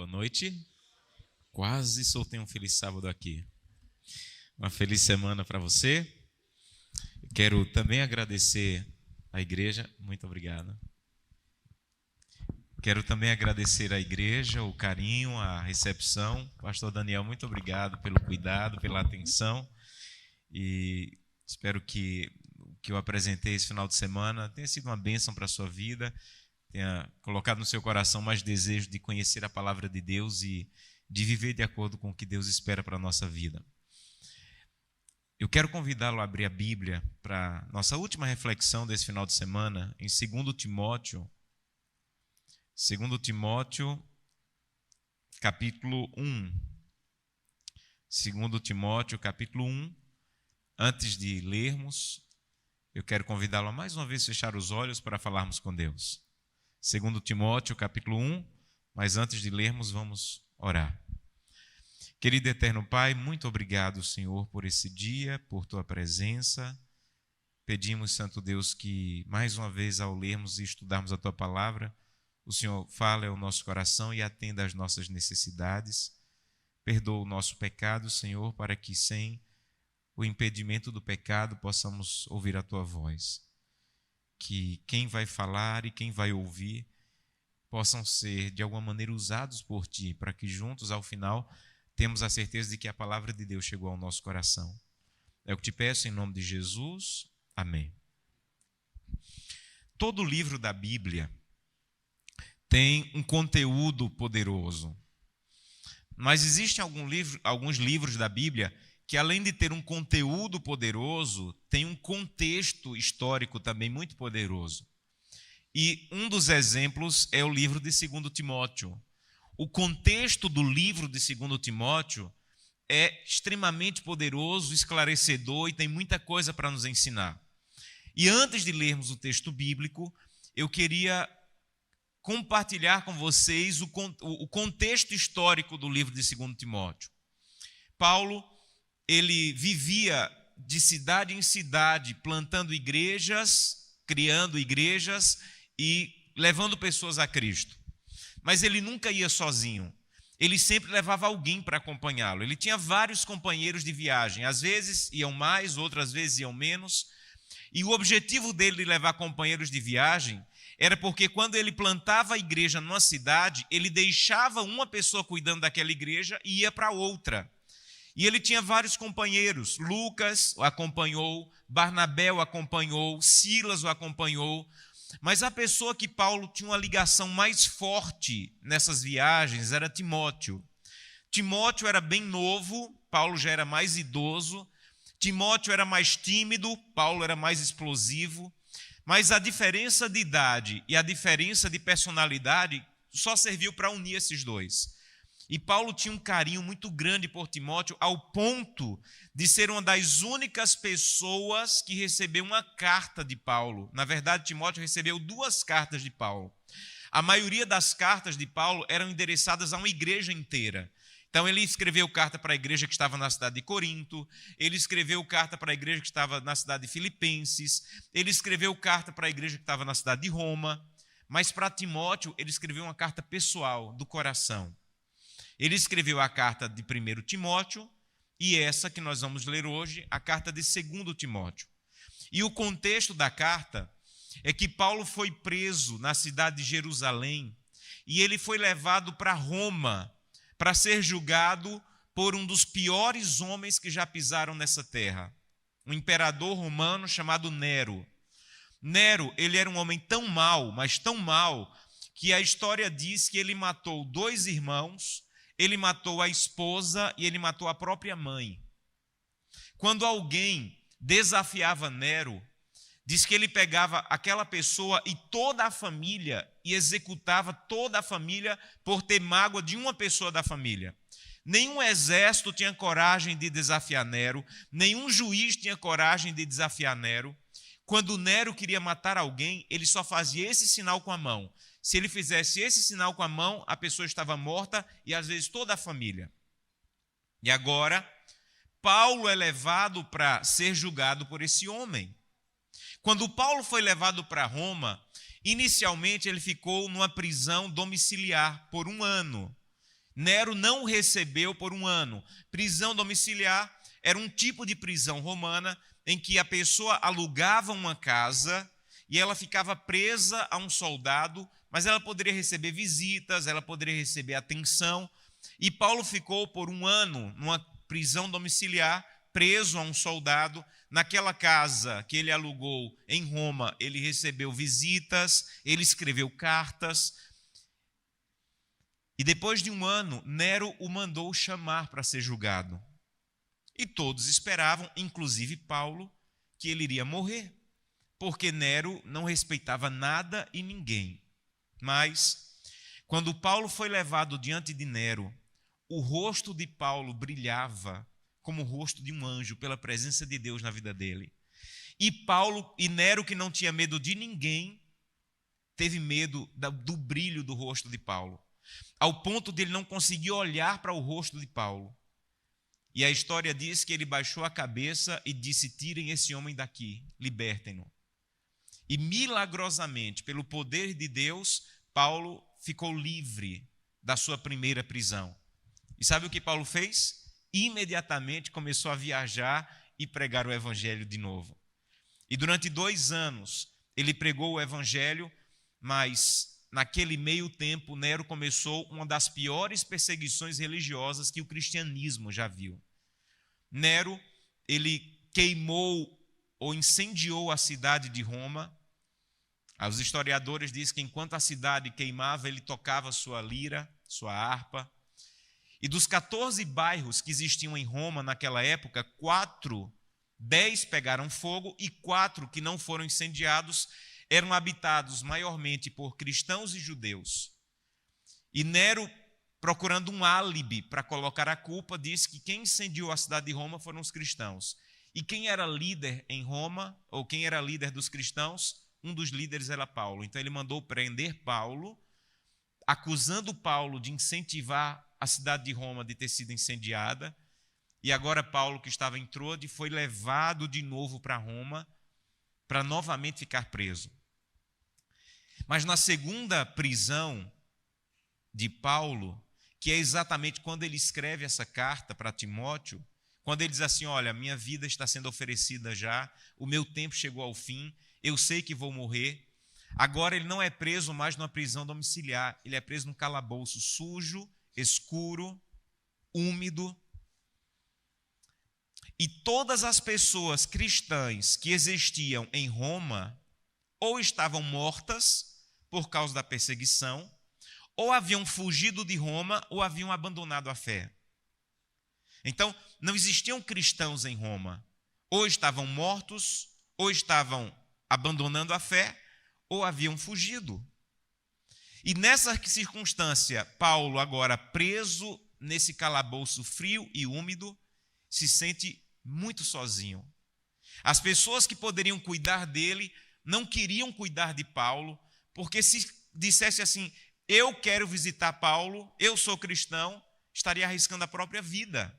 Boa noite. Quase soltei um feliz sábado aqui. Uma feliz semana para você. Quero também agradecer à igreja. Muito obrigado. Quero também agradecer à igreja, o carinho, a recepção. Pastor Daniel, muito obrigado pelo cuidado, pela atenção. E espero que o que eu apresentei esse final de semana tenha sido uma bênção para a sua vida, tenha colocado no seu coração mais desejo de conhecer a palavra de Deus e de viver de acordo com o que Deus espera para a nossa vida. Eu quero convidá-lo a abrir a Bíblia para a nossa última reflexão desse final de semana, em 2 Timóteo, capítulo 1. 2 Timóteo, capítulo 1. Antes de lermos, eu quero convidá-lo a mais uma vez fechar os olhos para falarmos com Deus. 2 Timóteo, capítulo 1, mas antes de lermos, vamos orar. Querido eterno Pai, muito obrigado, Senhor, por esse dia, por Tua presença. Pedimos, Santo Deus, que mais uma vez, ao lermos e estudarmos a Tua palavra, o Senhor fale ao nosso coração e atenda às nossas necessidades. Perdoa o nosso pecado, Senhor, para que sem o impedimento do pecado possamos ouvir a Tua voz. Que quem vai falar e quem vai ouvir possam ser, de alguma maneira, usados por Ti, para que juntos, ao final, temos a certeza de que a palavra de Deus chegou ao nosso coração. É o que te peço em nome de Jesus. Amém. Todo livro da Bíblia tem um conteúdo poderoso. Mas existem alguns livros da Bíblia que, além de ter um conteúdo poderoso, tem um contexto histórico também muito poderoso. E um dos exemplos é o livro de 2 Timóteo. O contexto do livro de 2 Timóteo é extremamente poderoso, esclarecedor e tem muita coisa para nos ensinar. E antes de lermos o texto bíblico, eu queria compartilhar com vocês o contexto histórico do livro de 2 Timóteo. Paulo, ele vivia de cidade em cidade, plantando igrejas, criando igrejas e levando pessoas a Cristo. Mas ele nunca ia sozinho. Ele sempre levava alguém para acompanhá-lo. Ele tinha vários companheiros de viagem. Às vezes iam mais, outras vezes iam menos. E o objetivo dele de levar companheiros de viagem era porque quando ele plantava a igreja numa cidade, ele deixava uma pessoa cuidando daquela igreja e ia para outra. E ele tinha vários companheiros. Lucas o acompanhou, Barnabé o acompanhou, Silas o acompanhou. Mas a pessoa que Paulo tinha uma ligação mais forte nessas viagens era Timóteo. Timóteo era bem novo, Paulo já era mais idoso. Timóteo era mais tímido, Paulo era mais explosivo. Mas a diferença de idade e a diferença de personalidade só serviu para unir esses dois. E Paulo tinha um carinho muito grande por Timóteo, ao ponto de ser uma das únicas pessoas que recebeu uma carta de Paulo. Na verdade, Timóteo recebeu 2 cartas de Paulo. A maioria das cartas de Paulo eram endereçadas a uma igreja inteira. Então, ele escreveu carta para a igreja que estava na cidade de Corinto, ele escreveu carta para a igreja que estava na cidade de Filipenses, ele escreveu carta para a igreja que estava na cidade de Roma, mas para Timóteo, ele escreveu uma carta pessoal, do coração. Ele escreveu a carta de 1 Timóteo e essa que nós vamos ler hoje, a carta de 2 Timóteo. E o contexto da carta é que Paulo foi preso na cidade de Jerusalém e ele foi levado para Roma para ser julgado por um dos piores homens que já pisaram nessa terra, um imperador romano chamado Nero. Nero, ele era um homem tão mau, mas tão mau, que a história diz que ele matou 2 irmãos, ele matou a esposa e ele matou a própria mãe. Quando alguém desafiava Nero, diz que ele pegava aquela pessoa e toda a família e executava toda a família por ter mágoa de uma pessoa da família. Nenhum exército tinha coragem de desafiar Nero, nenhum juiz tinha coragem de desafiar Nero. Quando Nero queria matar alguém, ele só fazia esse sinal com a mão. Se ele fizesse esse sinal com a mão, a pessoa estava morta e às vezes toda a família. E agora, Paulo é levado para ser julgado por esse homem. Quando Paulo foi levado para Roma, inicialmente ele ficou numa prisão domiciliar por 1 ano. Nero não o recebeu por um ano. Prisão domiciliar era um tipo de prisão romana em que a pessoa alugava uma casa e ela ficava presa a um soldado, mas ela poderia receber visitas, ela poderia receber atenção. E Paulo ficou por um ano numa prisão domiciliar, preso a um soldado. Naquela casa que ele alugou em Roma, ele recebeu visitas, ele escreveu cartas. E depois de um ano, Nero o mandou chamar para ser julgado. E todos esperavam, inclusive Paulo, que ele iria morrer, porque Nero não respeitava nada e ninguém. Mas, quando Paulo foi levado diante de Nero, o rosto de Paulo brilhava como o rosto de um anjo pela presença de Deus na vida dele. E Nero, que não tinha medo de ninguém, teve medo do brilho do rosto de Paulo, ao ponto de ele não conseguir olhar para o rosto de Paulo. E a história diz que ele baixou a cabeça e disse: tirem esse homem daqui, libertem-no. E milagrosamente, pelo poder de Deus, Paulo ficou livre da sua primeira prisão. E sabe o que Paulo fez? Imediatamente começou a viajar e pregar o evangelho de novo. E durante 2 anos ele pregou o evangelho, mas naquele meio tempo Nero começou uma das piores perseguições religiosas que o cristianismo já viu. Nero, ele queimou ou incendiou a cidade de Roma. Os historiadores dizem que enquanto a cidade queimava, ele tocava sua lira, sua harpa. E dos 14 bairros que existiam em Roma naquela época, 10 pegaram fogo e 4 que não foram incendiados eram habitados maiormente por cristãos e judeus. E Nero, procurando um álibi para colocar a culpa, disse que quem incendiou a cidade de Roma foram os cristãos. E quem era líder em Roma, ou quem era líder dos cristãos, um dos líderes era Paulo. Então ele mandou prender Paulo, acusando Paulo de incentivar a cidade de Roma de ter sido incendiada. E agora Paulo, que estava em Troade, foi levado de novo para Roma para novamente ficar preso. Mas na segunda prisão de Paulo, que é exatamente quando ele escreve essa carta para Timóteo, quando ele diz assim: olha, minha vida está sendo oferecida já, o meu tempo chegou ao fim, eu sei que vou morrer. Agora ele não é preso mais numa prisão domiciliar, ele é preso num calabouço sujo, escuro, úmido. E todas as pessoas cristãs que existiam em Roma ou estavam mortas por causa da perseguição, ou haviam fugido de Roma, ou haviam abandonado a fé. Então, não existiam cristãos em Roma. Ou estavam mortos, ou estavam abandonando a fé, ou haviam fugido. E nessa circunstância, Paulo, agora preso nesse calabouço frio e úmido, se sente muito sozinho. As pessoas que poderiam cuidar dele não queriam cuidar de Paulo, porque se dissesse assim: eu quero visitar Paulo, eu sou cristão, estaria arriscando a própria vida.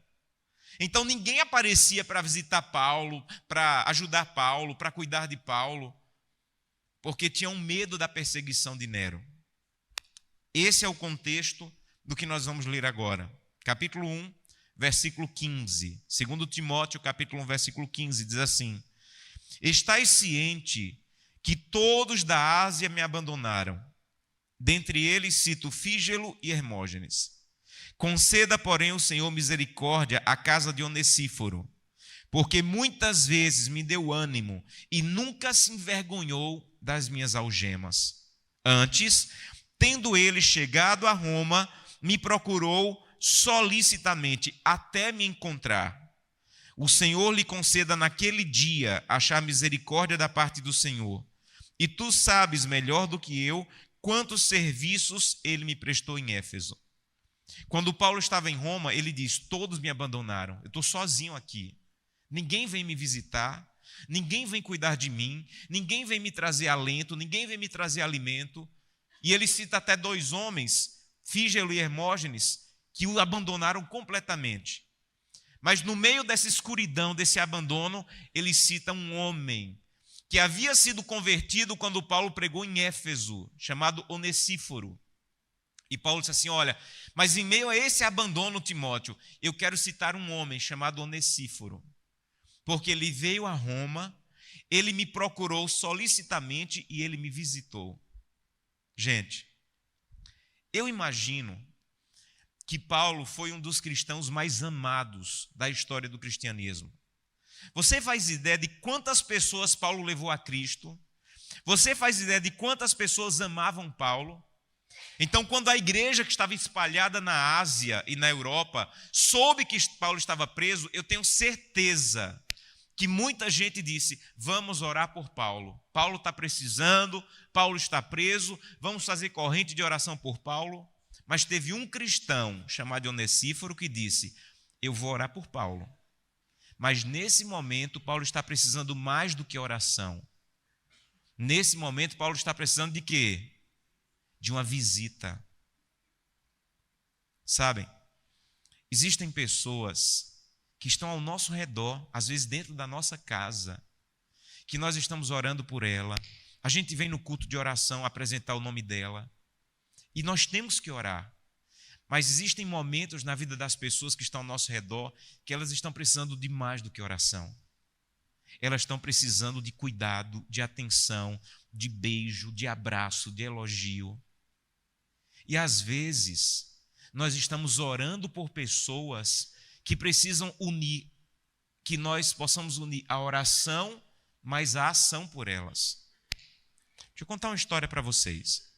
Então ninguém aparecia para visitar Paulo, para ajudar Paulo, para cuidar de Paulo, porque tinham medo da perseguição de Nero. Esse é o contexto do que nós vamos ler agora. Capítulo 1, versículo 15. 2 Timóteo, capítulo 1, versículo 15, diz assim: estais ciente que todos da Ásia me abandonaram. Dentre eles cito Fígelo e Hermógenes. Conceda, porém, o Senhor misericórdia à casa de Onesíforo, porque muitas vezes me deu ânimo e nunca se envergonhou das minhas algemas. Antes, tendo ele chegado a Roma, me procurou solicitamente até me encontrar. O Senhor lhe conceda naquele dia achar misericórdia da parte do Senhor. E tu sabes melhor do que eu quantos serviços ele me prestou em Éfeso. Quando Paulo estava em Roma, ele diz: todos me abandonaram, eu estou sozinho aqui. Ninguém vem me visitar, ninguém vem cuidar de mim, ninguém vem me trazer alento, ninguém vem me trazer alimento. E ele cita até 2 homens, Fígelo e Hermógenes, que o abandonaram completamente. Mas no meio dessa escuridão, desse abandono, ele cita um homem que havia sido convertido quando Paulo pregou em Éfeso, chamado Onesíforo. E Paulo disse assim, olha, mas em meio a esse abandono, Timóteo, eu quero citar um homem chamado Onesíforo, porque ele veio a Roma, ele me procurou solicitamente e ele me visitou. Gente, eu imagino que Paulo foi um dos cristãos mais amados da história do cristianismo. Você faz ideia de quantas pessoas Paulo levou a Cristo? Você faz ideia de quantas pessoas amavam Paulo? Então, quando a igreja que estava espalhada na Ásia e na Europa soube que Paulo estava preso, eu tenho certeza que muita gente disse, vamos orar por Paulo. Paulo está precisando, Paulo está preso, vamos fazer corrente de oração por Paulo. Mas teve um cristão chamado Onesíforo que disse, eu vou orar por Paulo. Mas nesse momento, Paulo está precisando mais do que oração. Nesse momento, Paulo está precisando de quê? De uma visita. Sabem, existem pessoas que estão ao nosso redor, às vezes dentro da nossa casa, que nós estamos orando por ela. A gente vem no culto de oração apresentar o nome dela. E nós temos que orar. Mas existem momentos na vida das pessoas que estão ao nosso redor que elas estão precisando de mais do que oração. Elas estão precisando de cuidado, de atenção, de beijo, de abraço, de elogio. E às vezes nós estamos orando por pessoas que precisam unir, que nós possamos unir a oração, mas a ação por elas. Deixa eu contar uma história para vocês.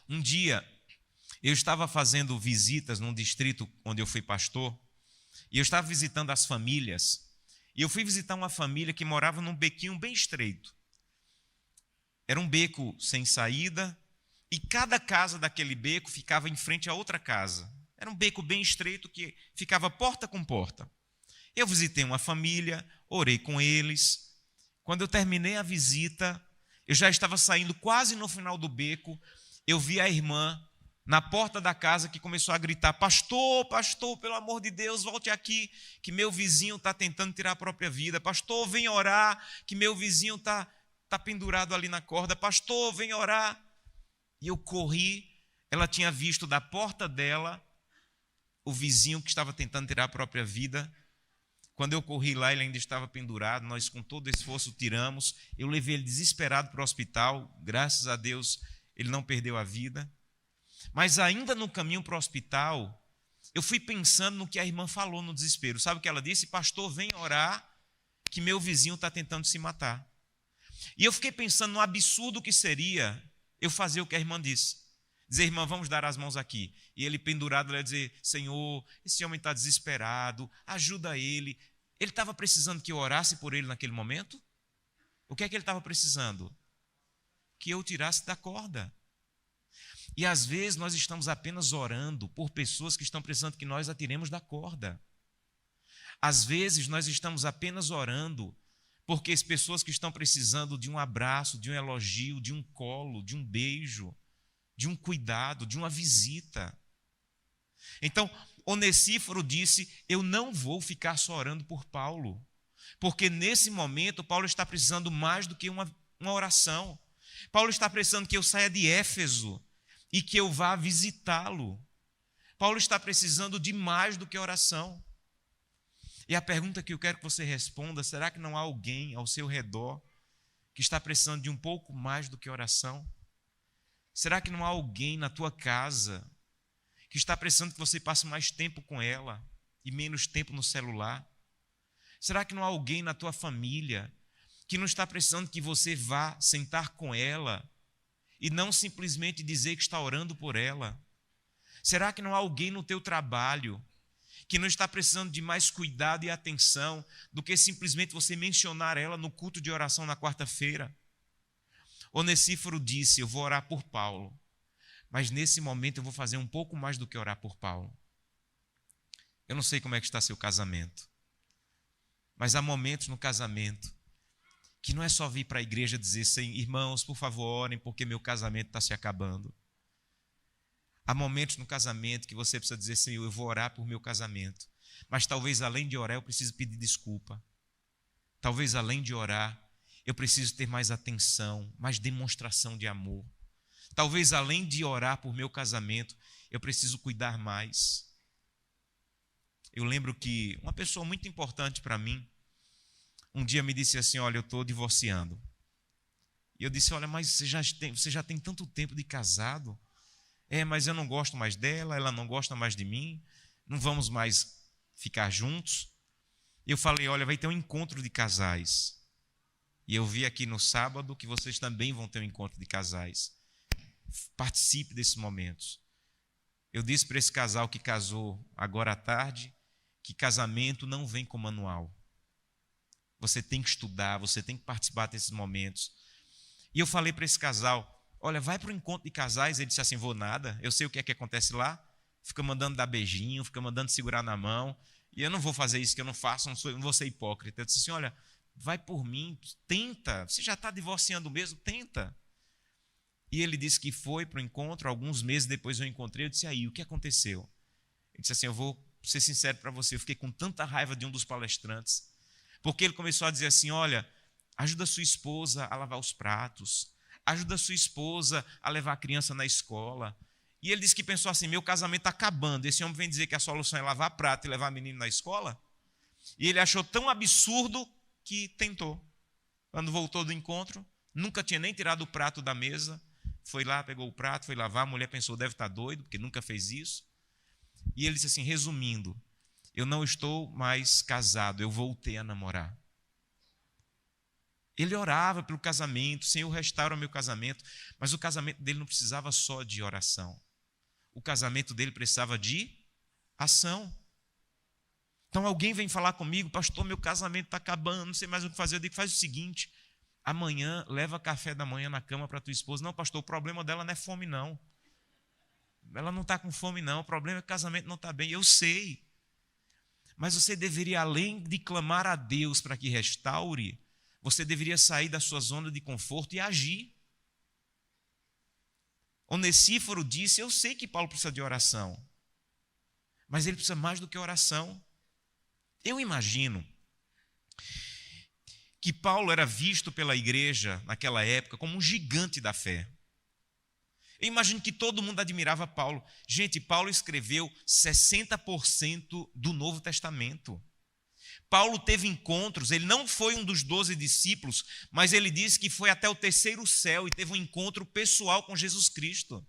Um dia, eu estava fazendo visitas num distrito onde eu fui pastor, e eu estava visitando as famílias, e eu fui visitar uma família que morava num bequinho bem estreito. Era um beco sem saída, e cada casa daquele beco ficava em frente a outra casa. Era um beco bem estreito que ficava porta com porta. Eu visitei uma família, orei com eles. Quando eu terminei a visita, eu já estava saindo quase no final do beco, eu vi a irmã na porta da casa que começou a gritar, pastor, pastor, pelo amor de Deus, volte aqui, que meu vizinho está tentando tirar a própria vida. Pastor, vem orar, que meu vizinho está pendurado ali na corda. Pastor, vem orar. E eu corri, ela tinha visto da porta dela o vizinho que estava tentando tirar a própria vida. Quando eu corri lá, ele ainda estava pendurado, nós com todo esforço tiramos. Eu levei ele desesperado para o hospital, graças a Deus ele não perdeu a vida. Mas ainda no caminho para o hospital, eu fui pensando no que a irmã falou no desespero. Sabe o que ela disse? Pastor, vem orar, que meu vizinho está tentando se matar. E eu fiquei pensando no absurdo que seria eu fazer o que a irmã disse. Dizer, irmã, vamos dar as mãos aqui. E ele pendurado, ele ia dizer, Senhor, esse homem está desesperado, ajuda ele. Ele estava precisando que eu orasse por ele naquele momento? O que é que ele estava precisando? Que eu tirasse da corda. E às vezes nós estamos apenas orando por pessoas que estão precisando que nós a tiremos da corda. Às vezes nós estamos apenas orando porque as pessoas que estão precisando de um abraço, de um elogio, de um colo, de um beijo, de um cuidado, de uma visita. Então, Onesíforo disse, eu não vou ficar só orando por Paulo, porque nesse momento Paulo está precisando mais do que uma oração. Paulo está precisando que eu saia de Éfeso e que eu vá visitá-lo. Paulo está precisando de mais do que oração. E a pergunta que eu quero que você responda, será que não há alguém ao seu redor que está precisando de um pouco mais do que oração? Será que não há alguém na tua casa que está precisando que você passe mais tempo com ela e menos tempo no celular? Será que não há alguém na tua família que não está precisando que você vá sentar com ela e não simplesmente dizer que está orando por ela? Será que não há alguém no teu trabalho que não está precisando de mais cuidado e atenção do que simplesmente você mencionar ela no culto de oração na quarta-feira? Onesíforo disse, eu vou orar por Paulo, mas nesse momento eu vou fazer um pouco mais do que orar por Paulo. Eu não sei como é que está seu casamento, mas há momentos no casamento que não é só vir para a igreja dizer, irmãos, por favor, orem porque meu casamento está se acabando. Há momentos no casamento que você precisa dizer, Senhor, eu vou orar por meu casamento, mas talvez além de orar eu preciso pedir desculpa. Talvez além de orar eu preciso ter mais atenção, mais demonstração de amor. Talvez além de orar por meu casamento, eu preciso cuidar mais. Eu lembro que uma pessoa muito importante para mim, um dia me disse assim, olha, eu estou divorciando. E eu disse, olha, mas você já tem tanto tempo de casado. Mas eu não gosto mais dela, ela não gosta mais de mim, não vamos mais ficar juntos. Eu falei, olha, vai ter um encontro de casais. E eu vi aqui no sábado que vocês também vão ter um encontro de casais. Participe desses momentos. Eu disse para esse casal que casou agora à tarde, que casamento não vem com manual. Você tem que estudar, você tem que participar desses momentos. E eu falei para esse casal, olha, vai para o encontro de casais. Ele disse assim, vou nada, eu sei o que é que acontece lá. Fica mandando dar beijinho, fica mandando segurar na mão. E eu não vou fazer isso que eu não faço, não vou ser hipócrita. Eu disse assim, olha, vai por mim, tenta. Você já está divorciando mesmo, tenta. E ele disse que foi para o encontro, alguns meses depois eu encontrei, eu disse, aí, o que aconteceu? Ele disse assim, eu vou ser sincero para você, eu fiquei com tanta raiva de um dos palestrantes, porque ele começou a dizer assim, olha, ajuda a sua esposa a lavar os pratos, ajuda a sua esposa a levar a criança na escola. E ele disse que pensou assim, meu casamento está acabando, esse homem vem dizer que a solução é lavar prato e levar menino na escola? E ele achou tão absurdo que tentou. Quando voltou do encontro, nunca tinha nem tirado o prato da mesa, foi lá, pegou o prato, foi lavar, a mulher pensou, deve estar doido, porque nunca fez isso. E ele disse assim, resumindo, eu não estou mais casado, eu voltei a namorar. Ele orava pelo casamento, Senhor, restaura o meu casamento, mas o casamento dele não precisava só de oração. O casamento dele precisava de ação. Então alguém vem falar comigo, pastor, meu casamento está acabando, não sei mais o que fazer. Eu digo, faz o seguinte, amanhã leva café da manhã na cama para tua esposa. Não, pastor, o problema dela não é fome, não. Ela não está com fome, não. O problema é que o casamento não está bem. Eu sei. Mas você deveria, além de clamar a Deus para que restaure, você deveria sair da sua zona de conforto e agir. Onesíforo disse, eu sei que Paulo precisa de oração, mas ele precisa mais do que oração. Eu imagino que Paulo era visto pela igreja naquela época como um gigante da fé. Eu imagino que todo mundo admirava Paulo. Gente, Paulo escreveu 60% do Novo Testamento. Paulo teve encontros, ele não foi um dos 12 discípulos, mas ele disse que foi até o terceiro céu e teve um encontro pessoal com Jesus Cristo.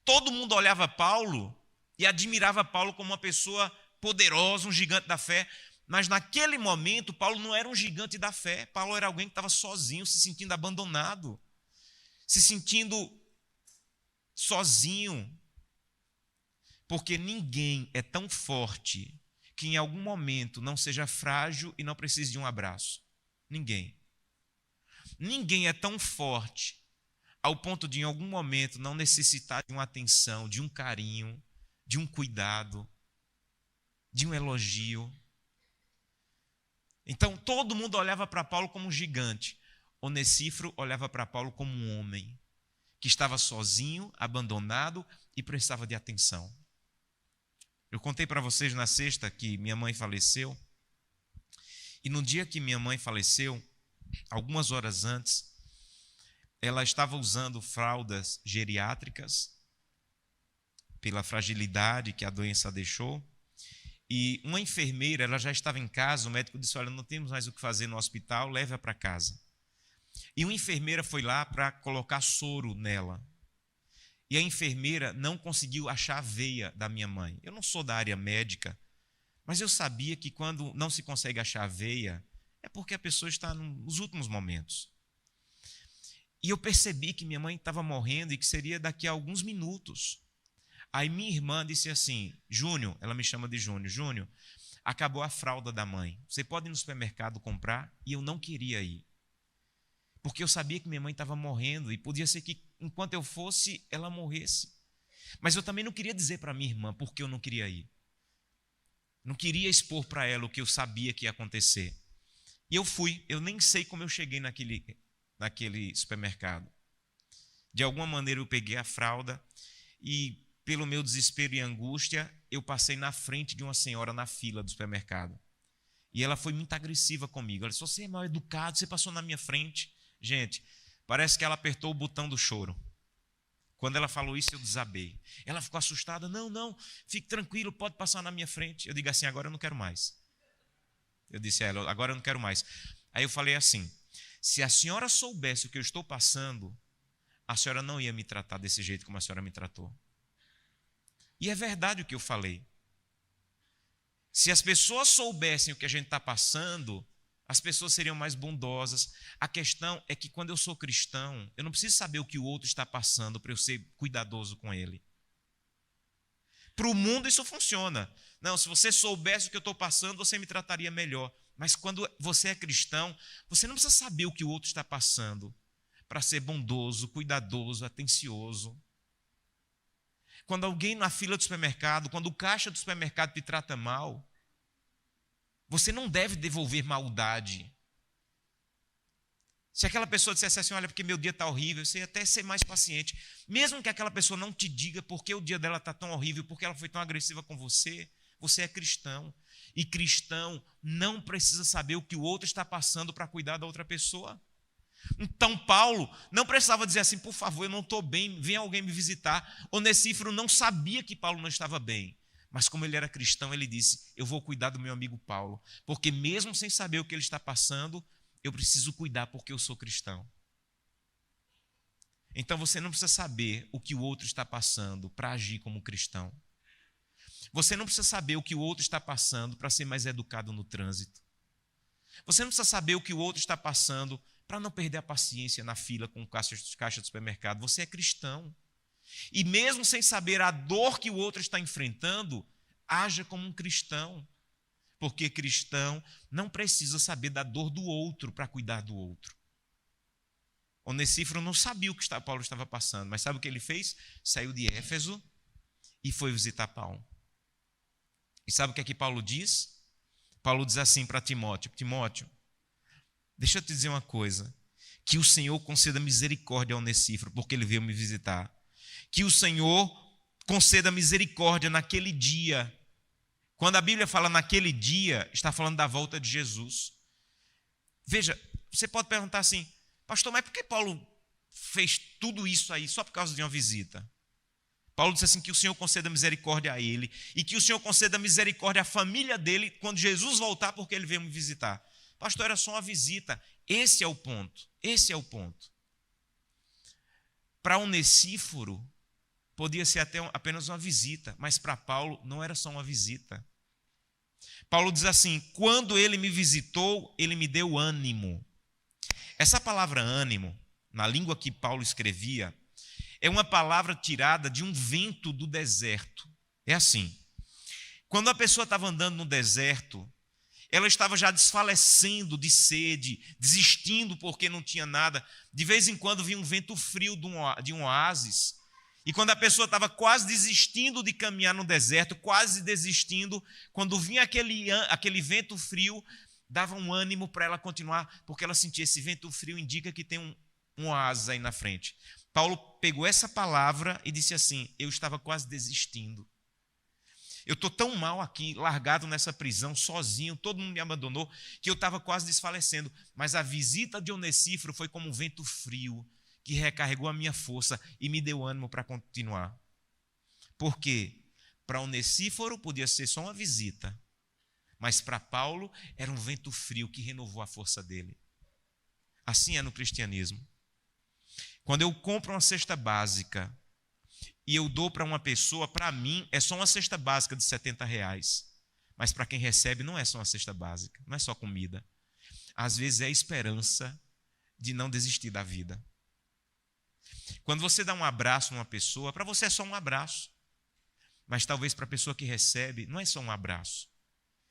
Todo mundo olhava Paulo e admirava Paulo como uma pessoa poderosa, um gigante da fé, mas naquele momento Paulo não era um gigante da fé, Paulo era alguém que estava sozinho, se sentindo abandonado, se sentindo sozinho, porque ninguém é tão forte que em algum momento não seja frágil e não precise de um abraço. Ninguém. Ninguém é tão forte ao ponto de em algum momento não necessitar de uma atenção, de um carinho, de um cuidado, de um elogio. Então todo mundo olhava para Paulo como um gigante. Onesíforo olhava para Paulo como um homem que estava sozinho, abandonado e precisava de atenção. Eu contei para vocês na sexta que minha mãe faleceu. E no dia que minha mãe faleceu, algumas horas antes, ela estava usando fraldas geriátricas pela fragilidade que a doença deixou. E uma enfermeira, ela já estava em casa, o médico disse, olha, não temos mais o que fazer no hospital, leve-a para casa. E uma enfermeira foi lá para colocar soro nela. E a enfermeira não conseguiu achar a veia da minha mãe. Eu não sou da área médica, mas eu sabia que quando não se consegue achar a veia, é porque a pessoa está nos últimos momentos. E eu percebi que minha mãe estava morrendo e que seria daqui a alguns minutos. Aí minha irmã disse assim, Júnior, ela me chama de Júnior, Júnior, acabou a fralda da mãe. Você pode ir no supermercado comprar? E eu não queria ir. Porque eu sabia que minha mãe estava morrendo e podia ser que, enquanto eu fosse, ela morresse. Mas eu também não queria dizer para minha irmã porque eu não queria ir. Não queria expor para ela o que eu sabia que ia acontecer. E eu fui. Eu nem sei como eu cheguei naquele supermercado. De alguma maneira eu peguei a fralda e, pelo meu desespero e angústia, eu passei na frente de uma senhora na fila do supermercado. E ela foi muito agressiva comigo. Ela disse, você é mal educado, você passou na minha frente. Gente, parece que ela apertou o botão do choro. Quando ela falou isso, eu desabei. Ela ficou assustada. Não, não, fique tranquilo, pode passar na minha frente. Eu digo assim, agora eu não quero mais. Eu disse a ela, agora eu não quero mais. Aí eu falei assim, se a senhora soubesse o que eu estou passando, a senhora não ia me tratar desse jeito como a senhora me tratou. E é verdade o que eu falei. Se as pessoas soubessem o que a gente está passando, as pessoas seriam mais bondosas. A questão é que quando eu sou cristão, eu não preciso saber o que o outro está passando para eu ser cuidadoso com ele. Para o mundo isso funciona. Não, se você soubesse o que eu estou passando, você me trataria melhor. Mas quando você é cristão, você não precisa saber o que o outro está passando para ser bondoso, cuidadoso, atencioso. Quando alguém na fila do supermercado, quando o caixa do supermercado te trata mal, você não deve devolver maldade. Se aquela pessoa dissesse assim, olha, porque meu dia está horrível, você ia até ser mais paciente. Mesmo que aquela pessoa não te diga por que o dia dela está tão horrível, porque ela foi tão agressiva com você, você é cristão. E cristão não precisa saber o que o outro está passando para cuidar da outra pessoa. Então Paulo não precisava dizer assim, por favor, eu não estou bem, vem alguém me visitar. Onesíforo não sabia que Paulo não estava bem. Mas como ele era cristão, ele disse, eu vou cuidar do meu amigo Paulo. Porque mesmo sem saber o que ele está passando, eu preciso cuidar porque eu sou cristão. Então você não precisa saber o que o outro está passando para agir como cristão. Você não precisa saber o que o outro está passando para ser mais educado no trânsito. Você não precisa saber o que o outro está passando para não perder a paciência na fila com caixa do supermercado. Você é cristão. E mesmo sem saber a dor que o outro está enfrentando, haja como um cristão. Porque cristão não precisa saber da dor do outro para cuidar do outro. Onesíforo não sabia o que Paulo estava passando, mas sabe o que ele fez? Saiu de Éfeso e foi visitar Paulo. E sabe o que é que Paulo diz? Paulo diz assim para Timóteo, Timóteo, deixa eu te dizer uma coisa, que o Senhor conceda misericórdia a Onesíforo, porque ele veio me visitar. Que o Senhor conceda misericórdia naquele dia. Quando a Bíblia fala naquele dia, está falando da volta de Jesus. Veja, você pode perguntar assim, pastor, mas por que Paulo fez tudo isso aí só por causa de uma visita? Paulo disse assim, que o Senhor conceda misericórdia a ele e que o Senhor conceda misericórdia à família dele quando Jesus voltar, porque ele veio me visitar. Pastor, era só uma visita. Esse é o ponto. Esse é o ponto. Para Onesíforo, podia ser até apenas uma visita, mas para Paulo não era só uma visita. Paulo diz assim, quando ele me visitou, ele me deu ânimo. Essa palavra ânimo, na língua que Paulo escrevia, é uma palavra tirada de um vento do deserto. É assim, quando a pessoa estava andando no deserto, ela estava já desfalecendo de sede, desistindo porque não tinha nada. De vez em quando vinha um vento frio de um oásis. E quando a pessoa estava quase desistindo de caminhar no deserto, quase desistindo, quando vinha aquele vento frio, dava um ânimo para ela continuar, porque ela sentia esse vento frio, indica que tem um oásis aí na frente. Paulo pegou essa palavra e disse assim, eu estava quase desistindo. Eu estou tão mal aqui, largado nessa prisão, sozinho, todo mundo me abandonou, que eu estava quase desfalecendo. Mas a visita de Onesíforo foi como um vento frio, que recarregou a minha força e me deu ânimo para continuar. Por quê? Para Onesíforo podia ser só uma visita, mas para Paulo era um vento frio que renovou a força dele. Assim é no cristianismo. Quando eu compro uma cesta básica e eu dou para uma pessoa, para mim é só uma cesta básica de R$70. Mas para quem recebe não é só uma cesta básica, não é só comida. Às vezes é a esperança de não desistir da vida. Quando você dá um abraço numa pessoa, para você é só um abraço. Mas talvez para a pessoa que recebe, não é só um abraço.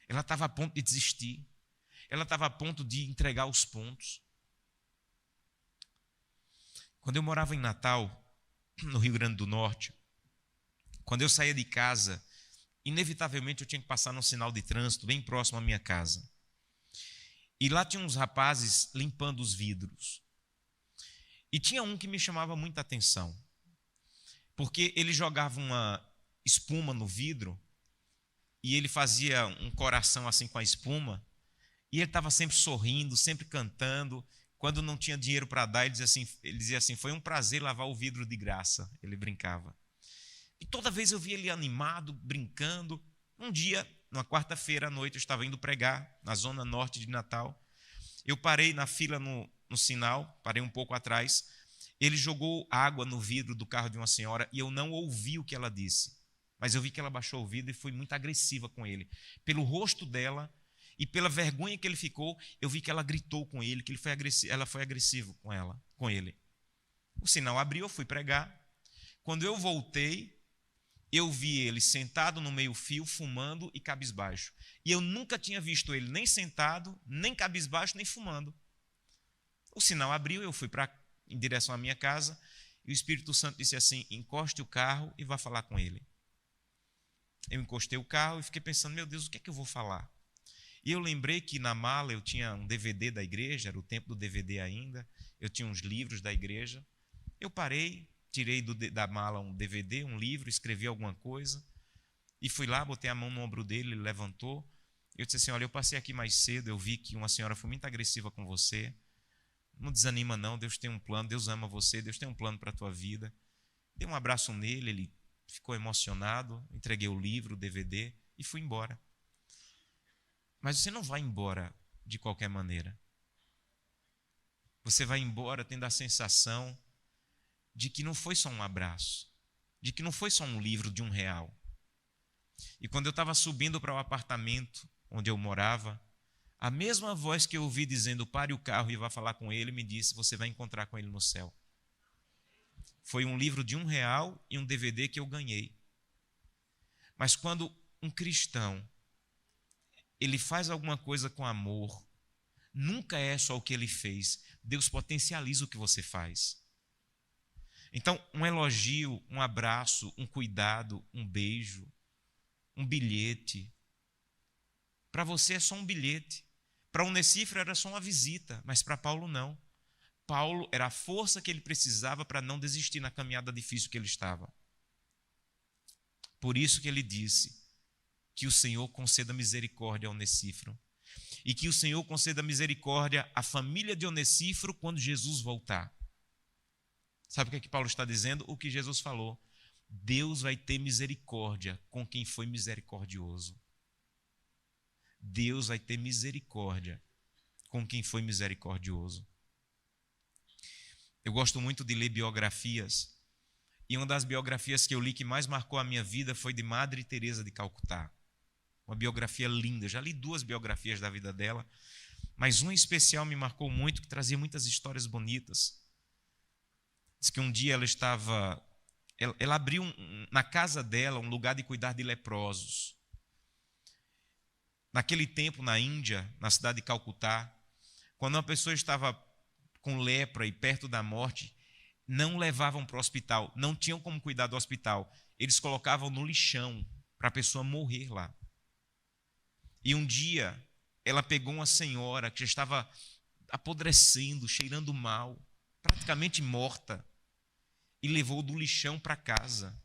Ela estava a ponto de desistir. Ela estava a ponto de entregar os pontos. Quando eu morava em Natal, no Rio Grande do Norte, quando eu saía de casa, inevitavelmente eu tinha que passar num sinal de trânsito bem próximo à minha casa. E lá tinha uns rapazes limpando os vidros. E tinha um que me chamava muita atenção, porque ele jogava uma espuma no vidro e ele fazia um coração assim com a espuma e ele estava sempre sorrindo, sempre cantando, Quando não tinha dinheiro para dar, ele dizia assim, foi um prazer lavar o vidro de graça. Ele brincava. E toda vez eu via ele animado, brincando. Um dia, numa quarta-feira à noite, eu estava indo pregar na zona norte de Natal. Eu parei na fila no sinal, parei um pouco atrás. Ele jogou água no vidro do carro de uma senhora e eu não ouvi o que ela disse. Mas eu vi que ela baixou o vidro e foi muito agressiva com ele. Pelo rosto dela e pela vergonha que ele ficou, eu vi que ela gritou com ele, que ela foi agressiva com ele. O sinal abriu, eu fui pregar. Quando eu voltei, eu vi ele sentado no meio-fio, fumando e cabisbaixo. E eu nunca tinha visto ele nem sentado, nem cabisbaixo, nem fumando. O sinal abriu, eu fui em direção à minha casa e o Espírito Santo disse assim, encoste o carro e vá falar com ele. Eu encostei o carro e fiquei pensando, meu Deus, o que é que eu vou falar? E eu lembrei que na mala eu tinha um DVD da igreja, era o tempo do DVD ainda, eu tinha uns livros da igreja. Eu parei, tirei da mala um DVD, um livro, escrevi alguma coisa e fui lá, botei a mão no ombro dele, ele levantou. Eu disse assim, olha, eu passei aqui mais cedo, eu vi que uma senhora foi muito agressiva com você. Não desanima não, Deus tem um plano, Deus ama você, Deus tem um plano para a tua vida. Dei um abraço nele, ele ficou emocionado, entreguei o livro, o DVD e fui embora. Mas você não vai embora de qualquer maneira. Você vai embora tendo a sensação de que não foi só um abraço, de que não foi só um livro de R$1. E quando eu estava subindo para o apartamento onde eu morava, a mesma voz que eu ouvi dizendo, pare o carro e vá falar com ele, me disse, você vai encontrar com ele no céu. Foi um livro de R$1 e um DVD que eu ganhei. Mas quando um cristão, ele faz alguma coisa com amor, nunca é só o que ele fez. Deus potencializa o que você faz. Então, um elogio, um abraço, um cuidado, um beijo, um bilhete. Para você é só um bilhete. Para Onesíforo era só uma visita, mas para Paulo não. Paulo era a força que ele precisava para não desistir na caminhada difícil que ele estava. Por isso que ele disse que o Senhor conceda misericórdia a Onesíforo e que o Senhor conceda misericórdia à família de Onesíforo quando Jesus voltar. Sabe o que é que Paulo está dizendo? O que Jesus falou. Deus vai ter misericórdia com quem foi misericordioso. Deus vai ter misericórdia com quem foi misericordioso. Eu gosto muito de ler biografias. E uma das biografias que eu li que mais marcou a minha vida foi de Madre Teresa de Calcutá. Uma biografia linda. Eu já li 2 biografias da vida dela, mas uma em especial me marcou muito, que trazia muitas histórias bonitas. Diz que um dia ela abriu na casa dela um lugar de cuidar de leprosos. Naquele tempo, na Índia, na cidade de Calcutá, quando uma pessoa estava com lepra e perto da morte, não levavam para o hospital, não tinham como cuidar do hospital. Eles colocavam no lixão para a pessoa morrer lá. E um dia, ela pegou uma senhora que já estava apodrecendo, cheirando mal, praticamente morta, e levou do lixão para casa.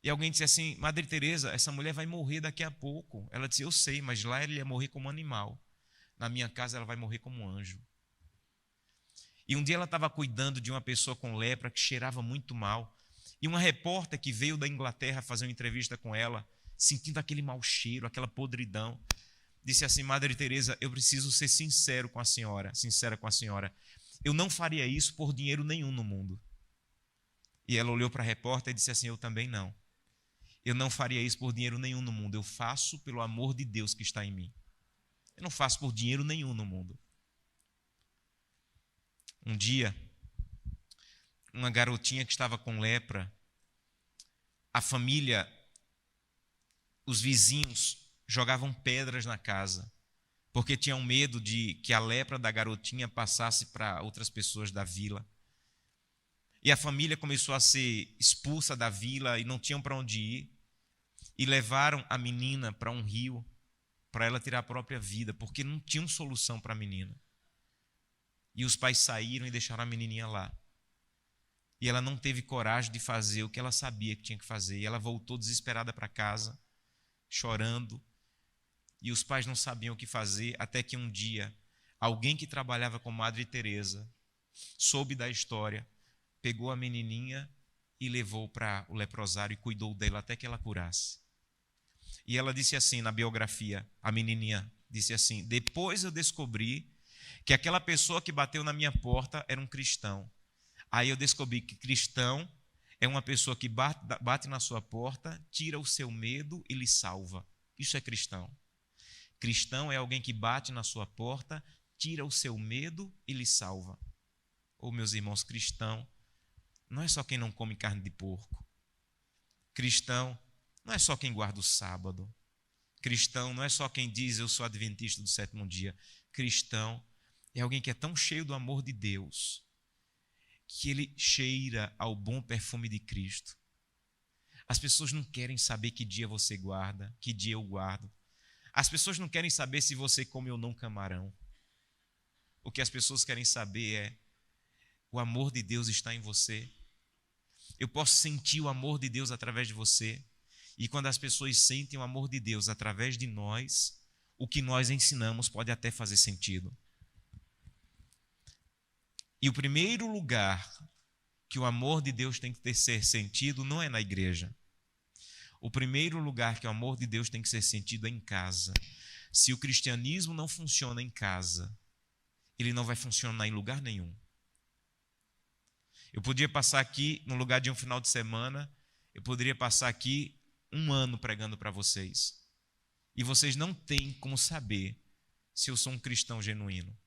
E alguém disse assim, Madre Teresa, essa mulher vai morrer daqui a pouco. Ela disse, eu sei, mas lá ela ia morrer como animal. Na minha casa ela vai morrer como anjo. E um dia ela estava cuidando de uma pessoa com lepra que cheirava muito mal. E uma repórter que veio da Inglaterra fazer uma entrevista com ela, sentindo aquele mau cheiro, aquela podridão, disse assim, Madre Teresa, eu preciso ser sincera com a senhora. Eu não faria isso por dinheiro nenhum no mundo. E ela olhou para a repórter e disse assim, eu também não. Eu não faria isso por dinheiro nenhum no mundo. Eu faço pelo amor de Deus que está em mim. Eu não faço por dinheiro nenhum no mundo. Um dia, uma garotinha que estava com lepra, a família, os vizinhos jogavam pedras na casa, porque tinham medo de que a lepra da garotinha passasse para outras pessoas da vila. E a família começou a ser expulsa da vila e não tinham para onde ir. E levaram a menina para um rio para ela tirar a própria vida, porque não tinham solução para a menina. E os pais saíram e deixaram a menininha lá. E ela não teve coragem de fazer o que ela sabia que tinha que fazer. E ela voltou desesperada para casa, chorando. E os pais não sabiam o que fazer, até que um dia alguém que trabalhava com Madre Teresa, soube da história, pegou a menininha e levou para o leprosário e cuidou dela até que ela curasse. E ela disse assim na biografia, a menininha disse assim: depois eu descobri que aquela pessoa que bateu na minha porta era um cristão. Aí eu descobri que cristão é uma pessoa que bate na sua porta, tira o seu medo e lhe salva. Isso é cristão. Cristão é alguém que bate na sua porta, tira o seu medo e lhe salva. Ô, meus irmãos, cristão não é só quem não come carne de porco. Cristão não é só quem guarda o sábado. Cristão não é só quem diz eu sou adventista do sétimo dia. Cristão é alguém que é tão cheio do amor de Deus que ele cheira ao bom perfume de Cristo. As pessoas não querem saber que dia você guarda, que dia eu guardo. As pessoas não querem saber se você come ou não camarão. O que as pessoas querem saber é: o amor de Deus está em você. Eu posso sentir o amor de Deus através de você. E quando as pessoas sentem o amor de Deus através de nós, o que nós ensinamos pode até fazer sentido. E o primeiro lugar que o amor de Deus tem que ter ser sentido não é na igreja. O primeiro lugar que o amor de Deus tem que ser sentido é em casa. Se o cristianismo não funciona em casa, ele não vai funcionar em lugar nenhum. Eu podia passar aqui, no lugar de um final de semana, eu poderia passar aqui 1 ano pregando para vocês. E vocês não têm como saber se eu sou um cristão genuíno.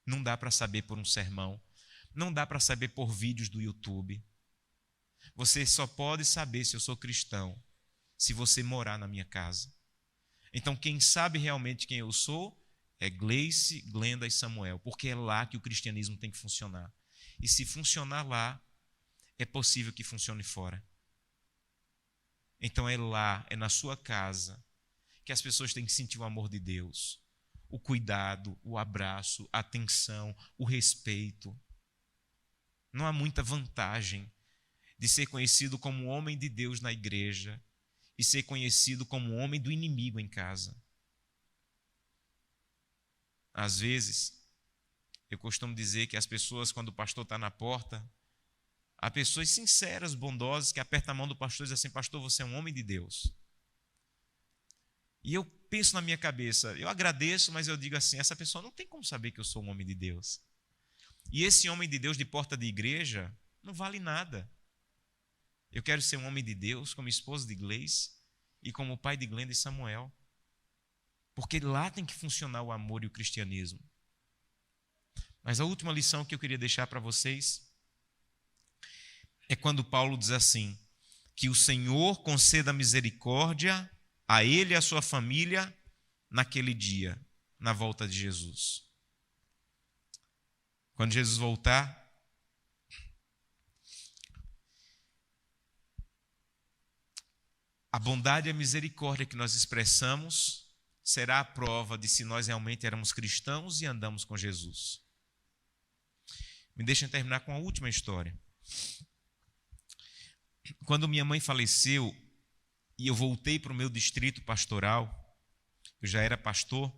Não dá para saber por um sermão. Não dá para saber por vídeos do YouTube. Você só pode saber se eu sou cristão se você morar na minha casa. Então, quem sabe realmente quem eu sou é Gleice, Glenda e Samuel, porque é lá que o cristianismo tem que funcionar. E se funcionar lá, é possível que funcione fora. Então é lá, é na sua casa, que as pessoas têm que sentir o amor de Deus. O cuidado, o abraço, a atenção, o respeito. Não há muita vantagem de ser conhecido como homem de Deus na igreja e ser conhecido como homem do inimigo em casa. Às vezes, eu costumo dizer que as pessoas, quando o pastor está na porta, há pessoas sinceras, bondosas, que apertam a mão do pastor e dizem assim: pastor, você é um homem de Deus. E eu penso na minha cabeça, eu agradeço, mas eu digo assim: essa pessoa não tem como saber que eu sou um homem de Deus. E esse homem de Deus de porta de igreja não vale nada. Eu quero ser um homem de Deus como esposo de Gleice e como pai de Glenda e Samuel. Porque lá tem que funcionar o amor e o cristianismo. Mas a última lição que eu queria deixar para vocês é quando Paulo diz assim: que o Senhor conceda misericórdia a ele e a sua família naquele dia, na volta de Jesus. Quando Jesus voltar, a bondade e a misericórdia que nós expressamos será a prova de se nós realmente éramos cristãos e andamos com Jesus. Me deixem terminar com a última história. Quando minha mãe faleceu e eu voltei para o meu distrito pastoral, eu já era pastor,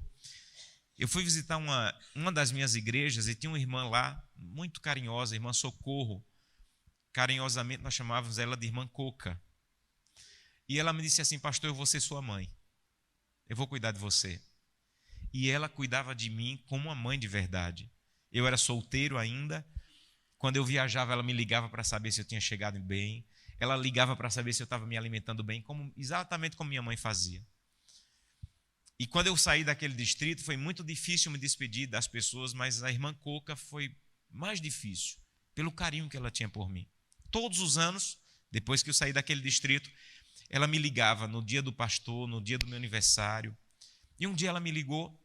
eu fui visitar uma das minhas igrejas e tinha uma irmã lá, muito carinhosa, a irmã Socorro. Carinhosamente nós chamávamos ela de irmã Coca. E ela me disse assim: pastor, eu vou ser sua mãe. Eu vou cuidar de você. E ela cuidava de mim como uma mãe de verdade. Eu era solteiro ainda. Quando eu viajava, ela me ligava para saber se eu tinha chegado bem. Ela ligava para saber se eu estava me alimentando bem, exatamente como minha mãe fazia. E quando eu saí daquele distrito, foi muito difícil me despedir das pessoas, mas a irmã Coca foi mais difícil, pelo carinho que ela tinha por mim. Todos os anos, depois que eu saí daquele distrito, ela me ligava no dia do pastor, no dia do meu aniversário. E um dia ela me ligou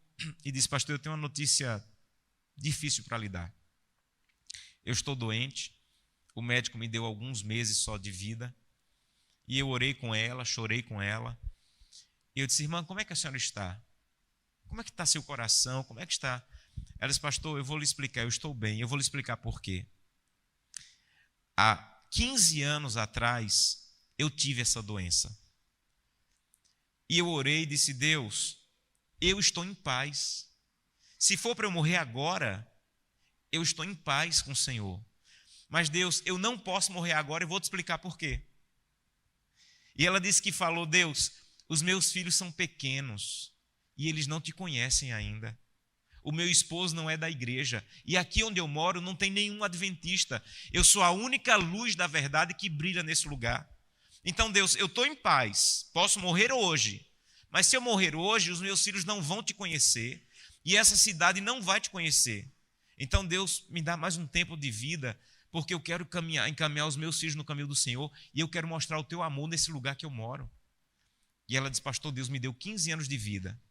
e disse: pastor, eu tenho uma notícia difícil para lhe dar. Eu estou doente, o médico me deu alguns meses só de vida, e eu orei com ela, chorei com ela. E eu disse: irmã, como é que a senhora está? Como é que está seu coração? Como é que está? Ela disse: pastor, eu vou lhe explicar, eu estou bem, eu vou lhe explicar por quê. Há 15 anos atrás, eu tive essa doença. E eu orei e disse: Deus, eu estou em paz. Se for para eu morrer agora, eu estou em paz com o Senhor. Mas Deus, eu não posso morrer agora e vou te explicar por quê. E ela disse que falou: Deus, os meus filhos são pequenos e eles não te conhecem ainda. O meu esposo não é da igreja. E aqui onde eu moro não tem nenhum adventista. Eu sou a única luz da verdade que brilha nesse lugar. Então, Deus, eu estou em paz. Posso morrer hoje. Mas se eu morrer hoje, os meus filhos não vão te conhecer. E essa cidade não vai te conhecer. Então, Deus, me dá mais um tempo de vida, porque eu quero encaminhar os meus filhos no caminho do Senhor. E eu quero mostrar o teu amor nesse lugar que eu moro. E ela disse: pastor, Deus me deu 15 anos de vida.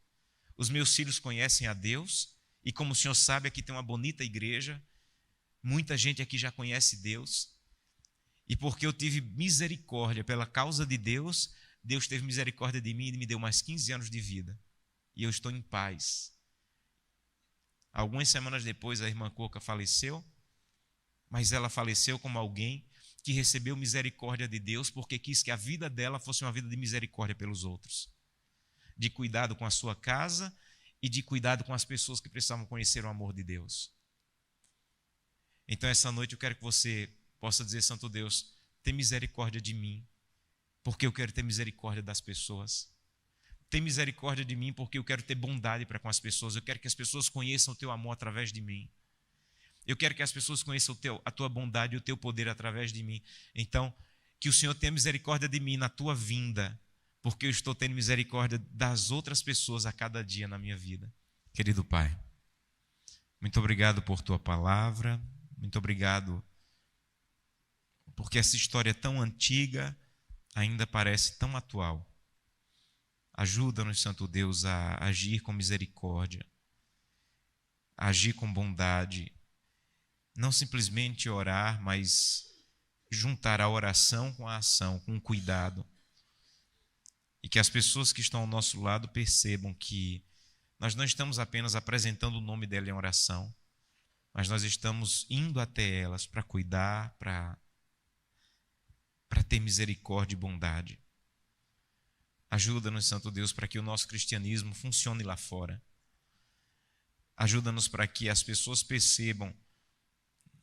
Os meus filhos conhecem a Deus. E como o senhor sabe, aqui tem uma bonita igreja, muita gente aqui já conhece Deus, e porque eu tive misericórdia pela causa de Deus, Deus teve misericórdia de mim e me deu mais 15 anos de vida, e eu estou em paz. Algumas semanas depois a irmã Coca faleceu, mas ela faleceu como alguém que recebeu misericórdia de Deus, porque quis que a vida dela fosse uma vida de misericórdia pelos outros, de cuidado com a sua casa, e de cuidado com as pessoas que precisavam conhecer o amor de Deus. Então, essa noite eu quero que você possa dizer: Santo Deus, tem misericórdia de mim, porque eu quero ter misericórdia das pessoas. Tem misericórdia de mim, porque eu quero ter bondade para com as pessoas. Eu quero que as pessoas conheçam o teu amor através de mim. Eu quero que as pessoas conheçam a tua bondade e o teu poder através de mim. Então, que o Senhor tenha misericórdia de mim na tua vinda, porque eu estou tendo misericórdia das outras pessoas a cada dia na minha vida. Querido Pai, muito obrigado por tua palavra, muito obrigado porque essa história tão antiga ainda parece tão atual. Ajuda-nos, Santo Deus, a agir com misericórdia, a agir com bondade, não simplesmente orar, mas juntar a oração com a ação, com cuidado. E que as pessoas que estão ao nosso lado percebam que nós não estamos apenas apresentando o nome dela em oração, mas nós estamos indo até elas para cuidar, para ter misericórdia e bondade. Ajuda-nos, Santo Deus, para que o nosso cristianismo funcione lá fora. Ajuda-nos para que as pessoas percebam,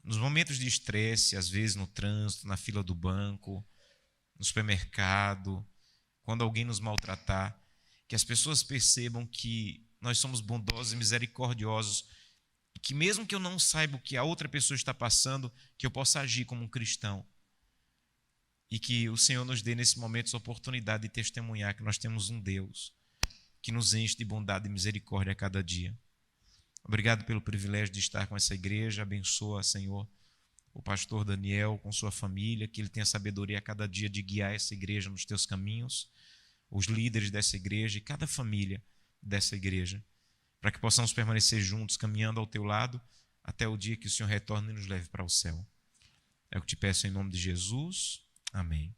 nos momentos de estresse, às vezes no trânsito, na fila do banco, no supermercado, quando alguém nos maltratar, que as pessoas percebam que nós somos bondosos e misericordiosos, e que mesmo que eu não saiba o que a outra pessoa está passando, que eu possa agir como um cristão, e que o Senhor nos dê nesse momento essa oportunidade de testemunhar que nós temos um Deus que nos enche de bondade e misericórdia a cada dia. Obrigado pelo privilégio de estar com essa igreja. Abençoa, Senhor, o pastor Daniel com sua família, que ele tenha sabedoria a cada dia de guiar essa igreja nos teus caminhos, os líderes dessa igreja e cada família dessa igreja, para que possamos permanecer juntos, caminhando ao teu lado, até o dia que o Senhor retorne e nos leve para o céu. É o que te peço em nome de Jesus. Amém.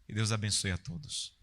E Deus abençoe a todos.